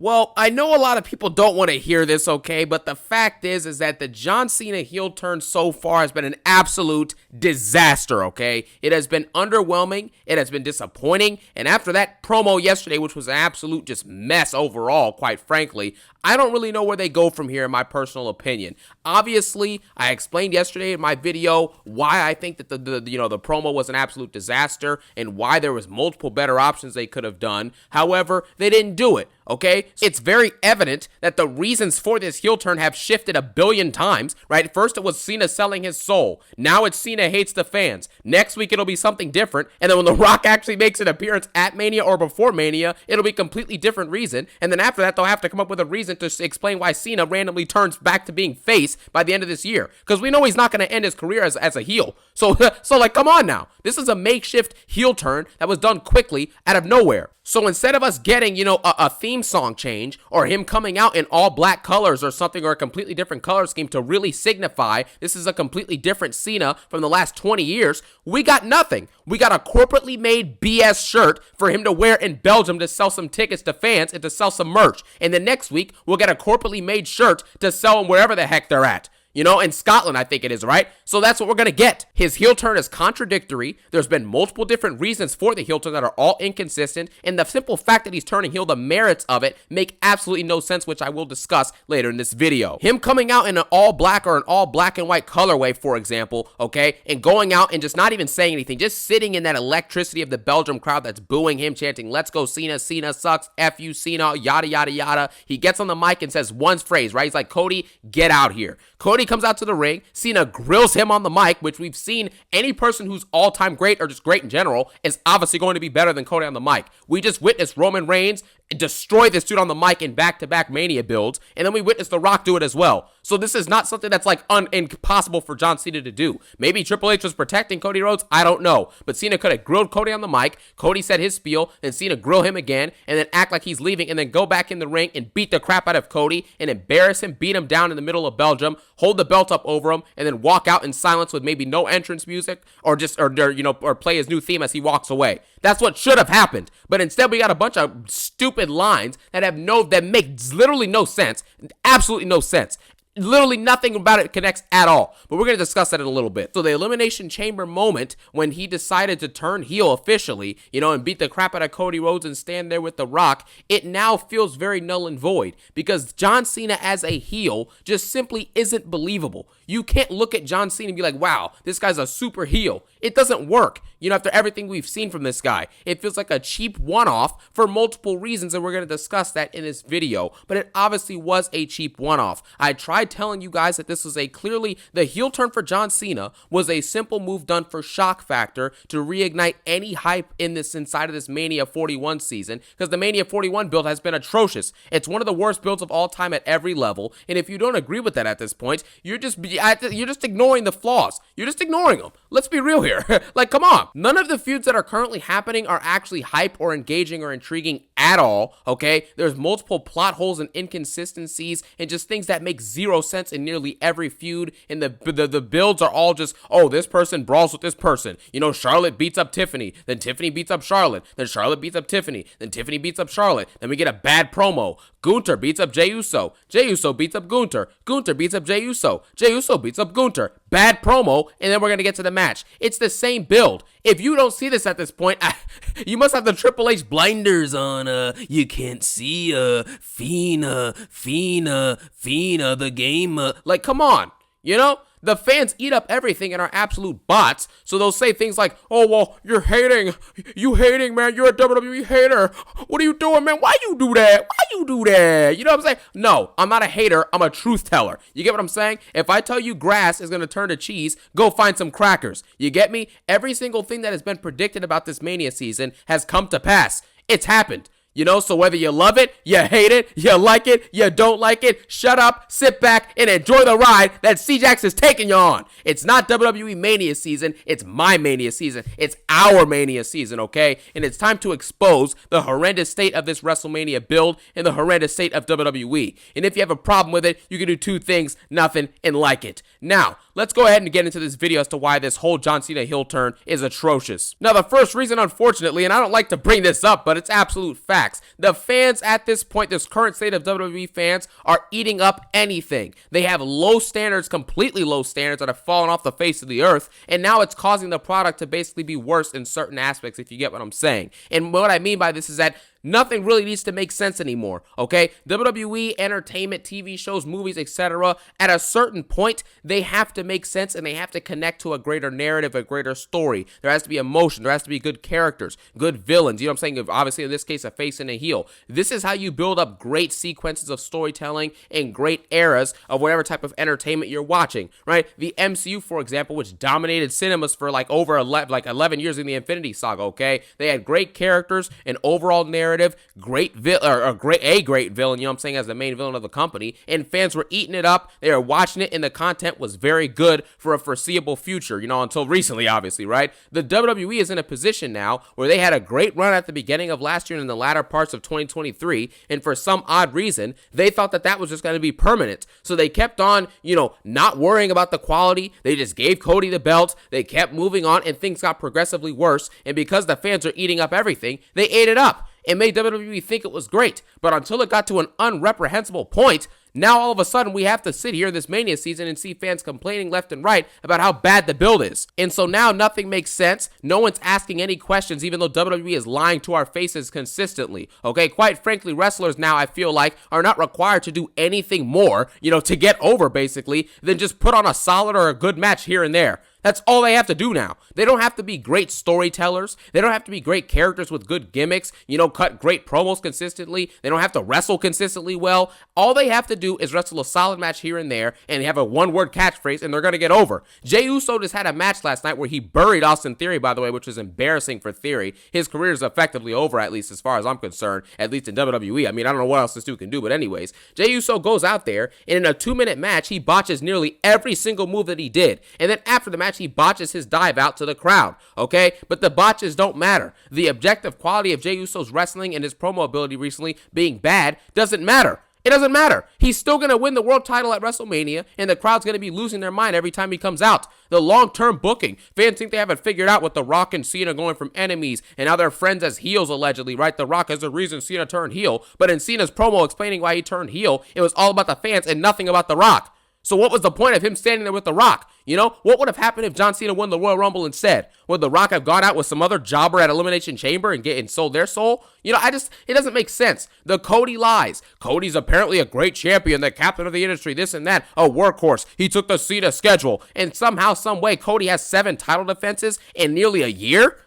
Well, I know a lot of people don't want to hear this, okay, but the fact is that the John Cena heel turn so far has been an absolute disaster, okay? It has been underwhelming, it has been disappointing, and after that promo yesterday, which was an absolute just mess overall, quite frankly, I don't really know where they go from here in my personal opinion. Obviously, I explained yesterday in my video why I think that the promo was an absolute disaster and why there was multiple better options they could have done. However, they didn't do it, okay? It's very evident that the reasons for this heel turn have shifted a billion times, right? First it was Cena selling his soul. Now it's Cena hates the fans. Next week it'll be something different. And then when The Rock actually makes an appearance at Mania or before Mania, it'll be a completely different reason. And then after that, they'll have to come up with a reason to explain why Cena randomly turns back to being face by the end of this year. Because we know he's not going to end his career as a heel. So like, come on now. This is a makeshift heel turn that was done quickly out of nowhere. So instead of us getting, a theme song change or him coming out in all black colors or something or a completely different color scheme to really signify this is a completely different Cena from the last 20 years, we got nothing. We got a corporately made BS shirt for him to wear in Belgium to sell some tickets to fans and to sell some merch. And then next week, we'll get a corporately made shirt to sell them wherever the heck they're at. In Scotland, I think it is, right? So that's what we're going to get. His heel turn is contradictory. There's been multiple different reasons for the heel turn that are all inconsistent. And the simple fact that he's turning heel, the merits of it, make absolutely no sense, which I will discuss later in this video. Him coming out in an all black or an all black and white colorway, for example, okay? And going out and just not even saying anything, just sitting in that electricity of the Belgium crowd that's booing him, chanting, "Let's go Cena, Cena sucks, F you Cena, yada, yada, yada." He gets on the mic and says one phrase, right? He's like, "Cody, get out here." Cody comes out to the ring. Cena grills him on the mic, which we've seen any person who's all-time great or just great in general is obviously going to be better than Cody on the mic. We just witnessed Roman Reigns destroy this dude on the mic in back-to-back Mania builds, and then we witnessed The Rock do it as well. So this is not something that's like impossible for John Cena to do. Maybe Triple H was protecting Cody Rhodes, I don't know. But Cena could have grilled Cody on the mic, Cody said his spiel, then Cena grill him again, and then act like he's leaving, and then go back in the ring and beat the crap out of Cody, and embarrass him, beat him down in the middle of Belgium, hold the belt up over him, and then walk out in silence with maybe no entrance music, or play his new theme as he walks away. That's what should have happened. But instead we got a bunch of stupid lines that make literally no sense, absolutely no sense. Literally nothing about it connects at all. But we're going to discuss that in a little bit. So the Elimination Chamber moment when he decided to turn heel officially, and beat the crap out of Cody Rhodes and stand there with The Rock, it now feels very null and void because John Cena as a heel just simply isn't believable. You can't look at John Cena and be like, wow, this guy's a super heel. It doesn't work. After everything we've seen from this guy, it feels like a cheap one-off for multiple reasons, and we're going to discuss that in this video. But it obviously was a cheap one-off. I tried telling you guys that this was the heel turn for John Cena was a simple move done for shock factor to reignite any hype inside of this Mania 41 season, because the Mania 41 build has been atrocious. It's one of the worst builds of all time at every level, and if you don't agree with that at this point, you're just ignoring the flaws. You're just ignoring them. Let's be real here. Like, come on. None of the feuds that are currently happening are actually hype or engaging or intriguing at all, okay? There's multiple plot holes and inconsistencies and just things that make zero sense in nearly every feud, and the builds are all just, oh, this person brawls with this person. Charlotte beats up Tiffany, then Tiffany beats up Charlotte, then Charlotte beats up Tiffany, then Tiffany beats up Charlotte, then we get a bad promo. Gunther beats up Jey Uso. Jey Uso beats up Gunther. Gunther beats up Jey Uso. Jey Uso beats up Gunther. Bad promo, and then we're going to get to the match. It's the same build. If you don't see this at this point, you must have the Triple H blinders on. You can't see Fina, the game. Like, come on. The fans eat up everything and are absolute bots, so they'll say things like, oh, well, you're hating. You hating, man. You're a WWE hater. What are you doing, man? Why you do that? You know what I'm saying? No, I'm not a hater. I'm a truth teller. You get what I'm saying? If I tell you grass is going to turn to cheese, go find some crackers. You get me? Every single thing that has been predicted about this Mania season has come to pass. It's happened. So whether you love it, you hate it, you like it, you don't like it, shut up, sit back, and enjoy the ride that C-Jax is taking you on. It's not WWE Mania season, it's my Mania season. It's our Mania season, okay? And it's time to expose the horrendous state of this WrestleMania build and the horrendous state of WWE. And if you have a problem with it, you can do two things, nothing, and like it. Now, let's go ahead and get into this video as to why this whole John Cena heel turn is atrocious. Now, the first reason, unfortunately, and I don't like to bring this up, but it's absolute facts. The fans at this point, this current state of WWE fans, are eating up anything. They have low standards, completely low standards that have fallen off the face of the earth, and now it's causing the product to basically be worse in certain aspects, if you get what I'm saying. And what I mean by this is that nothing really needs to make sense anymore, okay? WWE, entertainment, TV shows, movies, etc., at a certain point, they have to make sense and they have to connect to a greater narrative, a greater story. There has to be emotion. There has to be good characters, good villains. You know what I'm saying? Obviously, in this case, a face and a heel. This is how you build up great sequences of storytelling and great eras of whatever type of entertainment you're watching, right? The MCU, for example, which dominated cinemas for like over 11 years in the Infinity Saga, okay? They had great characters, an overall narrative, great villain, you know what I'm saying, as the main villain of the company, and fans were eating it up. They were watching it, and the content was very good for a foreseeable future, you know, until recently, obviously, right? The WWE is in a position now where they had a great run at the beginning of last year and in the latter parts of 2023, and for some odd reason, they thought that that was just going to be permanent. So they kept on, you know, not worrying about the quality. They just gave Cody the belt. They kept moving on, and things got progressively worse, and because the fans are eating up everything, they ate it up. It made WWE think it was great, but until it got to an unreprehensible point, now all of a sudden we have to sit here this Mania season and see fans complaining left and right about how bad the build is. And so now nothing makes sense. No one's asking any questions, even though WWE is lying to our faces consistently. Okay, quite frankly, wrestlers now, I feel like, are not required to do anything more, you know, to get over basically, than just put on a solid or a good match here and there. That's all they have to do now. They don't have to be great storytellers. They don't have to be great characters with good gimmicks, you know, cut great promos consistently. They don't have to wrestle consistently well. All they have to do is wrestle a solid match here and there and have a one-word catchphrase, and they're going to get over. Jey Uso just had a match last night where he buried Austin Theory, by the way, which was embarrassing for Theory. His career is effectively over, at least as far as I'm concerned, at least in WWE. I mean, I don't know what else this dude can do, but anyways, Jey Uso goes out there, and in a 2-minute match, he botches nearly every single move that he did. And then after the match, he botches his dive out to the crowd, okay? But the botches don't matter. The objective quality of Jey Uso's wrestling and his promo ability recently being bad doesn't matter. It doesn't matter. He's still going to win the world title at WrestleMania, and the crowd's going to be losing their mind every time he comes out. The long-term booking. Fans think they haven't figured out with The Rock and Cena going from enemies and now they're friends as heels, allegedly, right? The Rock is the reason Cena turned heel, but in Cena's promo explaining why he turned heel, it was all about the fans and nothing about The Rock. So what was the point of him standing there with The Rock? You know, what would have happened if John Cena won the Royal Rumble instead? Would The Rock have gone out with some other jobber at Elimination Chamber and sold their soul? You know, it doesn't make sense. The Cody lies. Cody's apparently a great champion, the captain of the industry, this and that, a workhorse. He took the Cena schedule, and somehow, some way, Cody has 7 title defenses in nearly a year?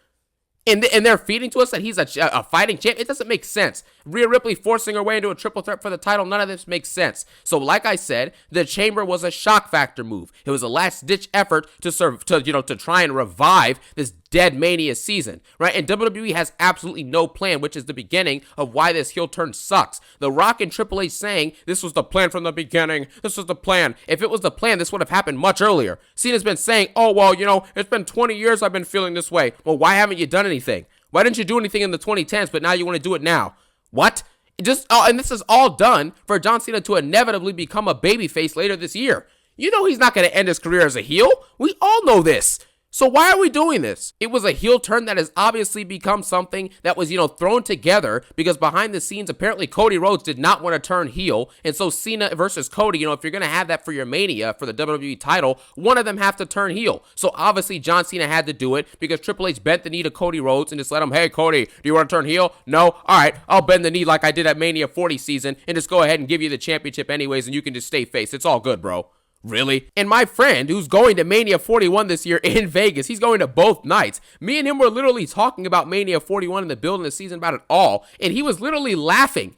And they're feeding to us that he's a fighting champ. It doesn't make sense. Rhea Ripley forcing her way into a triple threat for the title. None of this makes sense. So like I said, the Chamber was a shock factor move. It was a last ditch effort to try and revive this dead Mania season, right? And WWE has absolutely no plan, which is the beginning of why this heel turn sucks. The Rock and Triple H saying this was the plan from the beginning. This was the plan. If it was the plan, this would have happened much earlier. Cena's been saying, oh, well, you know, it's been 20 years I've been feeling this way. Well, why haven't you done anything? Why didn't you do anything in the 2010s, but now you want to do it now? What? And this is all done for John Cena to inevitably become a babyface later this year. You know he's not going to end his career as a heel. We all know this. So why are we doing this? It was a heel turn that has obviously become something that was, thrown together because behind the scenes, apparently Cody Rhodes did not want to turn heel. And so Cena versus Cody, if you're going to have that for your Mania, for the WWE title, one of them have to turn heel. So obviously John Cena had to do it because Triple H bent the knee to Cody Rhodes and just let him, hey, Cody, do you want to turn heel? No? All right, I'll bend the knee like I did at Mania 40 season and just go ahead and give you the championship anyways and you can just stay face. It's all good, bro. Really? And my friend, who's going to Mania 41 this year in Vegas, he's going to both nights. Me and him were literally talking about Mania 41 in the build in the season about it all, and he was literally laughing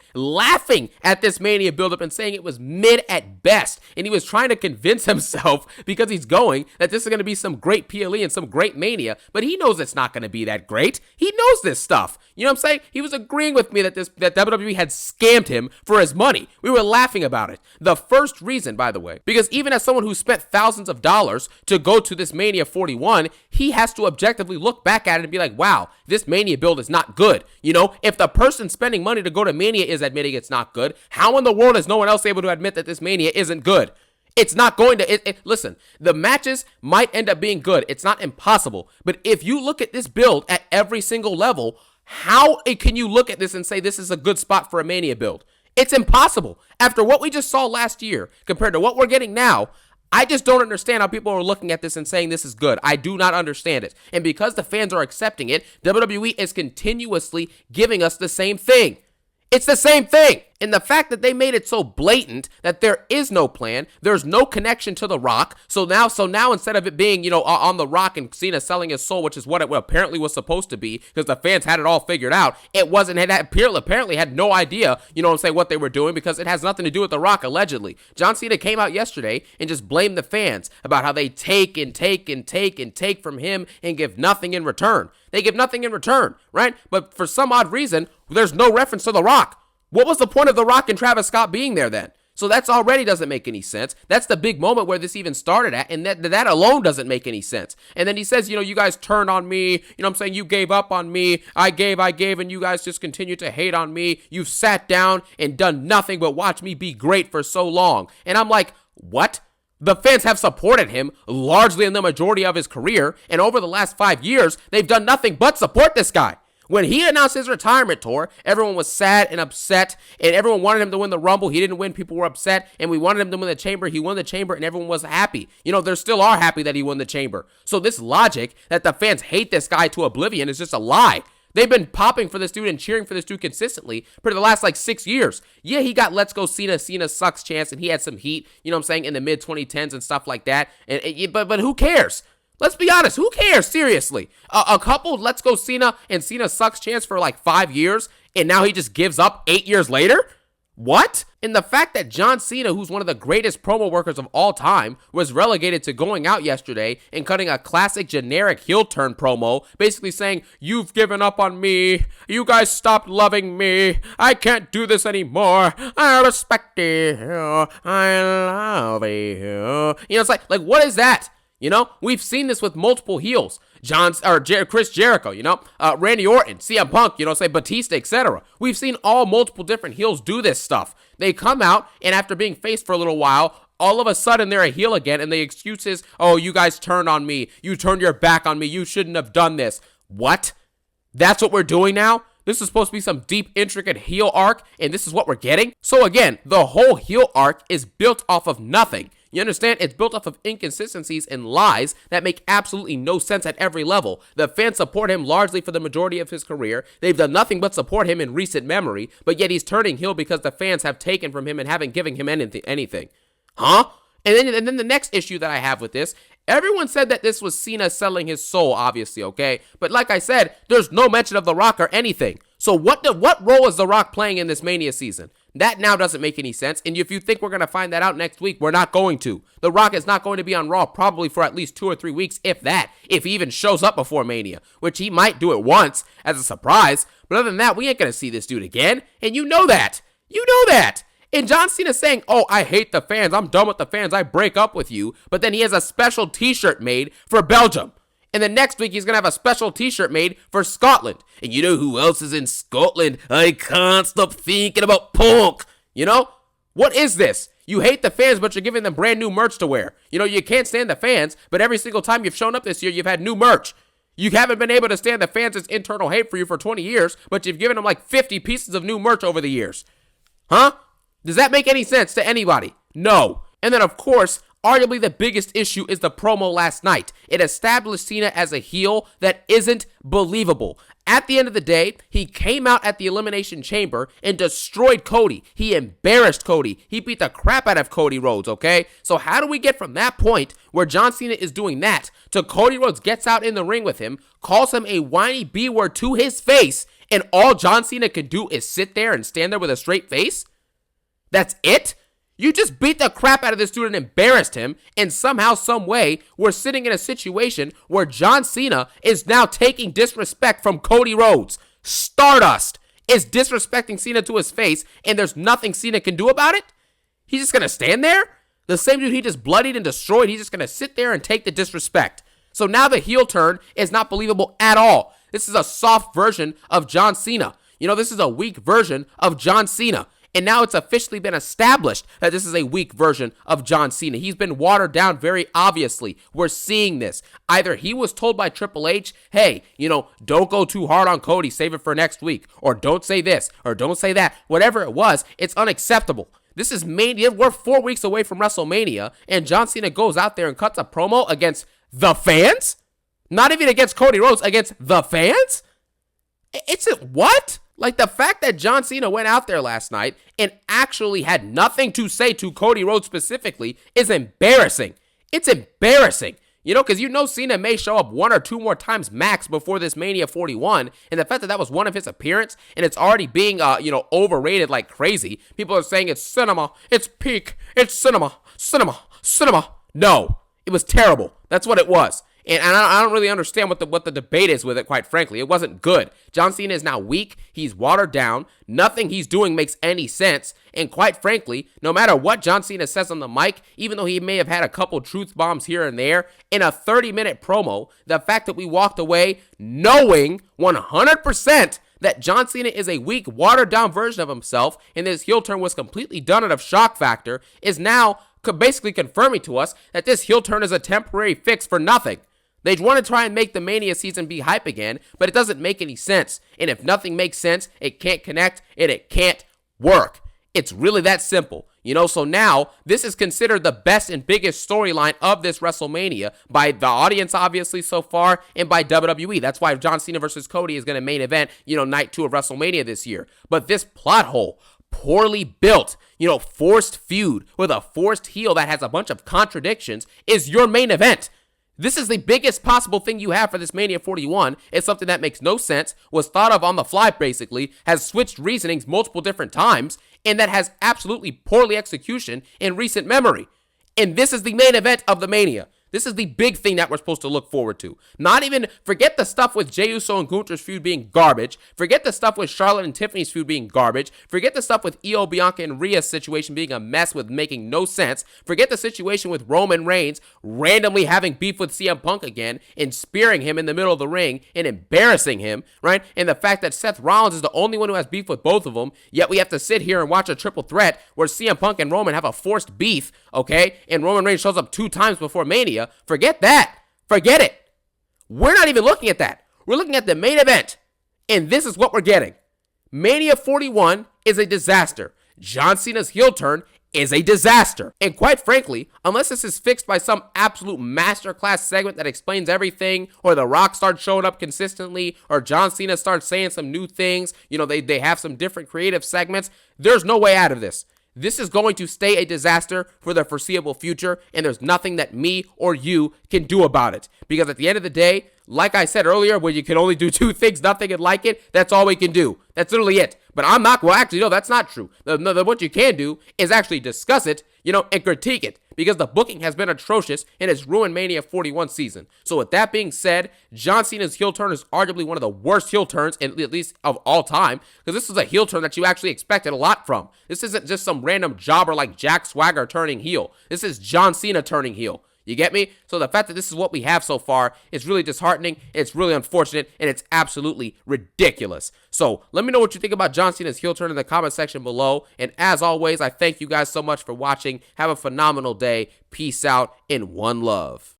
at this Mania buildup and saying it was mid at best. And he was trying to convince himself, because he's going, that this is going to be some great PLE and some great Mania, but he knows it's not going to be that great. He knows this stuff. You know what I'm saying? He was agreeing with me that WWE had scammed him for his money. We were laughing about it. The first reason, by the way, because even as someone who spent thousands of dollars to go to this Mania 41, he has to objectively look back at it and be like, wow, this Mania build is not good. If the person spending money to go to Mania is admitting it's not good, how in the world is no one else able to admit that this Mania isn't good? It's not going to, listen, the matches might end up being good. It's not impossible. But if you look at this build at every single level, how can you look at this and say this is a good spot for a Mania build? It's impossible. After what we just saw last year compared to what we're getting now, I just don't understand how people are looking at this and saying this is good. I do not understand it. And because the fans are accepting it, WWE is continuously giving us the same thing. It's the same thing. And the fact that they made it so blatant that there is no plan, there's no connection to The Rock. So now instead of it being, on The Rock and Cena selling his soul, which is what it apparently was supposed to be, because the fans had it all figured out, it wasn't, apparently had no idea, what they were doing, because it has nothing to do with The Rock, allegedly. John Cena came out yesterday and just blamed the fans about how they take and take and take and take from him and give nothing in return. They give nothing in return, right? But for some odd reason, there's no reference to The Rock. What was the point of The Rock and Travis Scott being there then? So that's already doesn't make any sense. That's the big moment where this even started at, and that alone doesn't make any sense. And then he says, you guys turned on me, you gave up on me, I gave, and you guys just continue to hate on me. You've sat down and done nothing but watch me be great for so long. And I'm like, what? The fans have supported him largely in the majority of his career, and over the last 5 years, they've done nothing but support this guy. When he announced his retirement tour, everyone was sad and upset, and everyone wanted him to win the Rumble. He didn't win. People were upset, and we wanted him to win the Chamber. He won the Chamber, and everyone was happy. They still are happy that he won the Chamber. So this logic that the fans hate this guy to oblivion is just a lie. They've been popping for this dude and cheering for this dude consistently for the last 6 years. Yeah, he got Let's Go Cena sucks chance, and he had some heat, in the mid-2010s and stuff like that. But who cares? Let's be honest, who cares? Seriously. A couple Let's Go Cena and Cena sucks chance for 5 years, and now he just gives up 8 years later? What? And the fact that John Cena, who's one of the greatest promo workers of all time, was relegated to going out yesterday and cutting a classic generic heel turn promo, basically saying, you've given up on me, you guys stopped loving me, I can't do this anymore, I respect you, I love you. It's like what is that? We've seen this with multiple heels. Chris Jericho, Randy Orton, CM Punk, say Batista, etc. We've seen all multiple different heels do this stuff. They come out, and after being faced for a little while, all of a sudden they're a heel again, and the excuse is, oh, you guys turned on me. You turned your back on me. You shouldn't have done this. What? That's what we're doing now? This is supposed to be some deep, intricate heel arc, and this is what we're getting? So again, the whole heel arc is built off of nothing. You understand? It's built off of inconsistencies and lies that make absolutely no sense at every level. The fans support him largely for the majority of his career. They've done nothing but support him in recent memory, but yet he's turning heel because the fans have taken from him and haven't given him anything. Huh? And then the next issue that I have with this, everyone said that this was Cena selling his soul, obviously, okay? But like I said, there's no mention of The Rock or anything. So what role is The Rock playing in this Mania season? That now doesn't make any sense, and if you think we're going to find that out next week, we're not going to. The Rock is not going to be on Raw probably for at least 2 or 3 weeks, if he even shows up before Mania, which he might do it once as a surprise, but other than that, we ain't going to see this dude again, and you know that. And John Cena saying, oh, I hate the fans, I'm done with the fans, I break up with you, but then he has a special t-shirt made for Belgium. And then next week, he's going to have a special t-shirt made for Scotland. And you know who else is in Scotland? I can't stop thinking about Punk. What is this? You hate the fans, but you're giving them brand new merch to wear. You can't stand the fans, but every single time you've shown up this year, you've had new merch. You haven't been able to stand the fans' internal hate for you for 20 years, but you've given them 50 pieces of new merch over the years. Huh? Does that make any sense to anybody? No. And then, of course, arguably the biggest issue is the promo last night. It established Cena as a heel that isn't believable. At the end of the day, he came out at the Elimination Chamber and destroyed Cody. He embarrassed Cody. He beat the crap out of Cody Rhodes, okay? So how do we get from that point where John Cena is doing that to Cody Rhodes gets out in the ring with him, calls him a whiny B word to his face, and all John Cena can do is sit there and stand there with a straight face? That's it? You just beat the crap out of this dude and embarrassed him, and somehow, some way, we're sitting in a situation where John Cena is now taking disrespect from Cody Rhodes. Stardust is disrespecting Cena to his face, and there's nothing Cena can do about it? He's just going to stand there? The same dude he just bloodied and destroyed, he's just going to sit there and take the disrespect. So now the heel turn is not believable at all. This is a soft version of John Cena. This is a weak version of John Cena. And now it's officially been established that this is a weak version of John Cena. He's been watered down very obviously. We're seeing this. Either he was told by Triple H, hey, don't go too hard on Cody, save it for next week. Or don't say this, or don't say that. Whatever it was, it's unacceptable. This is Mania. We're 4 weeks away from WrestleMania, and John Cena goes out there and cuts a promo against the fans? Not even against Cody Rhodes, against the fans? It's what? Like, the fact that John Cena went out there last night and actually had nothing to say to Cody Rhodes specifically is embarrassing. It's embarrassing. Because Cena may show up 1 or 2 more times max before this Mania 41, and the fact that that was one of his appearances, and it's already being, overrated like crazy. People are saying it's cinema, it's peak, it's cinema. No, it was terrible. That's what it was. And I don't really understand what the debate is with it, quite frankly. It wasn't good. John Cena is now weak. He's watered down. Nothing he's doing makes any sense. And quite frankly, no matter what John Cena says on the mic, even though he may have had a couple truth bombs here and there, in a 30-minute promo, the fact that we walked away knowing 100% that John Cena is a weak, watered-down version of himself, and this heel turn was completely done out of shock factor, is now basically confirming to us that this heel turn is a temporary fix for nothing. They want to try and make the Mania season be hype again, but it doesn't make any sense. And if nothing makes sense, it can't connect and it can't work. It's really that simple. So now this is considered the best and biggest storyline of this WrestleMania by the audience, obviously, so far, and by WWE. That's why John Cena versus Cody is going to main event, night 2 of WrestleMania this year. But this plot hole, poorly built, forced feud with a forced heel that has a bunch of contradictions is your main event. This is the biggest possible thing you have for this Mania 41. It's something that makes no sense, was thought of on the fly basically, has switched reasonings multiple different times, and that has absolutely poorly execution in recent memory. And this is the main event of the Mania. This is the big thing that we're supposed to look forward to. Not even, forget the stuff with Jey Uso and Gunther's feud being garbage. Forget the stuff with Charlotte and Tiffany's feud being garbage. Forget the stuff with Io, Bianca, and Rhea's situation being a mess with making no sense. Forget the situation with Roman Reigns randomly having beef with CM Punk again and spearing him in the middle of the ring and embarrassing him, right? And the fact that Seth Rollins is the only one who has beef with both of them, yet we have to sit here and watch a triple threat where CM Punk and Roman have a forced beef, okay? And Roman Reigns shows up 2 times before Mania. Forget that. Forget it. We're not even looking at that. We're looking at the main event. And this is what we're getting. Mania 41 is a disaster. John Cena's heel turn is a disaster. And quite frankly, unless this is fixed by some absolute masterclass segment that explains everything, or The Rock starts showing up consistently, or John Cena starts saying some new things, they have some different creative segments, there's no way out of this. This is going to stay a disaster for the foreseeable future, and there's nothing that me or you can do about it. Because at the end of the day, like I said earlier, where you can only do 2 things, nothing and like it, that's all we can do. That's literally it. But I'm not, actually, no, that's not true. What you can do is actually discuss it, and critique it. Because the booking has been atrocious and it's ruined Mania 41 season. So with that being said, John Cena's heel turn is arguably one of the worst heel turns, at least of all time. Because this is a heel turn that you actually expected a lot from. This isn't just some random jobber like Jack Swagger turning heel. This is John Cena turning heel. You get me? So the fact that this is what we have so far is really disheartening, it's really unfortunate, and it's absolutely ridiculous. So let me know what you think about John Cena's heel turn in the comment section below. And as always, I thank you guys so much for watching. Have a phenomenal day. Peace out and one love.